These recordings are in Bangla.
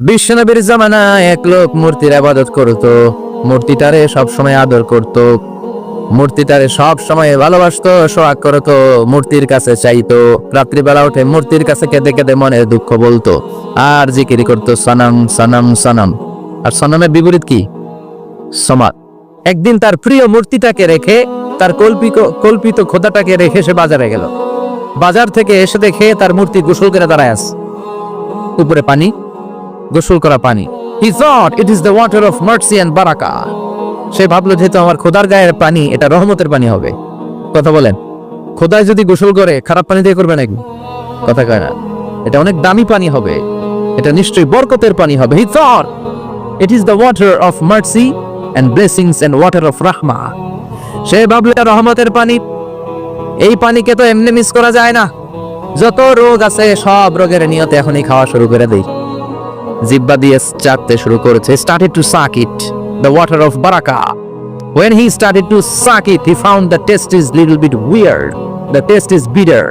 বিশ্বনবীর জামানায় এক লোক মূর্তির ইবাদত করত, মূর্তিটারে সব সময় আদর করত, মূর্তিটারে সব সময় ভালোবাসতো, সোহাগ করতো, মূর্তির কাছে চাইতো, রাত্রিবেলা উঠে মূর্তির কাছে কেঁদে কেঁদে মনের দুঃখ বলতো আর জিকির করতো সনম সনম সনম। আর সনমের বিপরীত কি? সমাদ। একদিন তার প্রিয় মূর্তিটাকে রেখে, তার কল্পিত খোদাটাকে রেখে সে বাজারে গেল। বাজার থেকে এসে দেখে তার মূর্তি গোসল করে দাঁড়ায় আছে, উপরে পানি, গোসল করা পানি। He thought it is the water of mercy and বারাকা। সে ভাবলো যেহেতু আমার খোদার গায়ের পানি, এটা রহমতের পানি হবে। কথা বলেন, খোদায় যদি গোসল করে খারাপ পানি দিয়ে করবে নাকি? কথা কয় না, এটা অনেক দামি পানি হবে, এটা নিশ্চয়ই বরকতের পানি হবে। He thought it is the water of mercy and blessings and water of rahma। সে ভাবলো এটা রহমতের পানি, এই পানিকে তো এমনি মিস করা যায় না। যত রোগ আছে সব রোগের নিয়তে এখনই খাওয়া শুরু করে দেই। জিহ্বা দিয়ে চাটতে শুরু করেছে। Started to suck it, the water of baraka. When he started to suck it, he found the taste is little bit weird. The taste is bitter.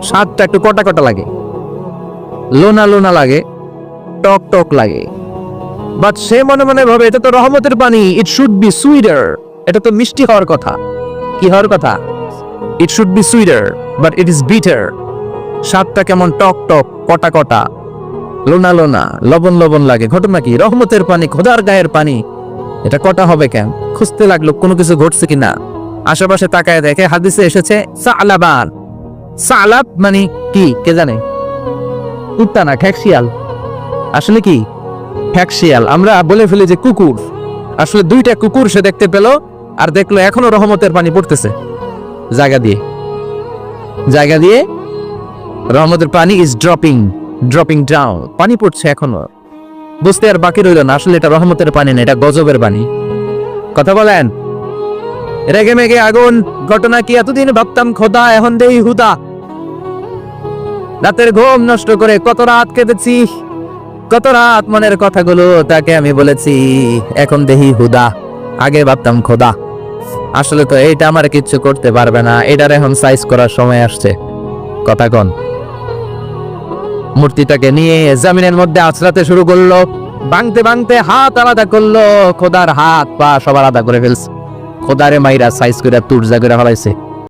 স্বাদটা একটু কটা কটা লাগে, লোনা লোনা লাগে, টক টক লাগে। বাট সে মনে মনে ভাবে এটা তো রহমতের পানি, it should be sweeter. এটা তো মিষ্টি হওয়ার কথা। কি হওয়ার কথা? It should be sweeter, but it is bitter. স্বাদটা কেমন টক টক, কটা কটা, লোনা লোনা, লবণ লবণ লাগে। ঘটনা কি? রহমতের পানি, খোদার গায়ের পানি, এটা কটা হবে কেন? খুঁজতে লাগলো কোনো কিছু ঘটছে কিনা। আশেপাশে তাকায় দেখে হাদিসে এসেছে সালাবান। সালাব মানে কি কে জানে? কুত্তা না, খ্যাকশিয়াল। আসলে কি? খ্যাকশিয়াল। আমরা বলে ফেলি যে কুকুর, আসলে দুইটা কুকুর সে দেখতে পেল, আর দেখলো এখনো রহমতের পানি পড়তেছে জায়গা দিয়ে, জায়গা দিয়ে রহমতের পানি ইজ ড্রপিং ডাউন, পানি পড়ছে এখনো। বুঝতে আর বাকি রইল না আসলে এটা রহমতের পানি না, এটা গজবের পানি। কথা বলেন, রেগে মেগে আগুন। ঘটনা কি? এতদিন ভাবতাম খোদা, এখন দেই হুদা। রাতের ঘুম নষ্ট করে কত রাত কেঁদেছি, কত রাত মনের কথাগুলো তাকে আমি বলেছি, এখন দেহি হুদা। আগে ভাবতাম খোদা, আসলে তো এইটা আমার কিচ্ছু করতে পারবে না, এটার এখন সাইজ করার সময় আসছে। কথা কন। মূর্তিটাকে নিয়ে জমিনের মধ্যে আছড়াতে শুরু করলো, ভাঙতে ভাঙতে হাত আলাদা করলো, খোদার হাত পা সব আলাদা করে ফেলছে, খোদারে মাইরা সাইজ করে তুরজা করে ফেলাইছে।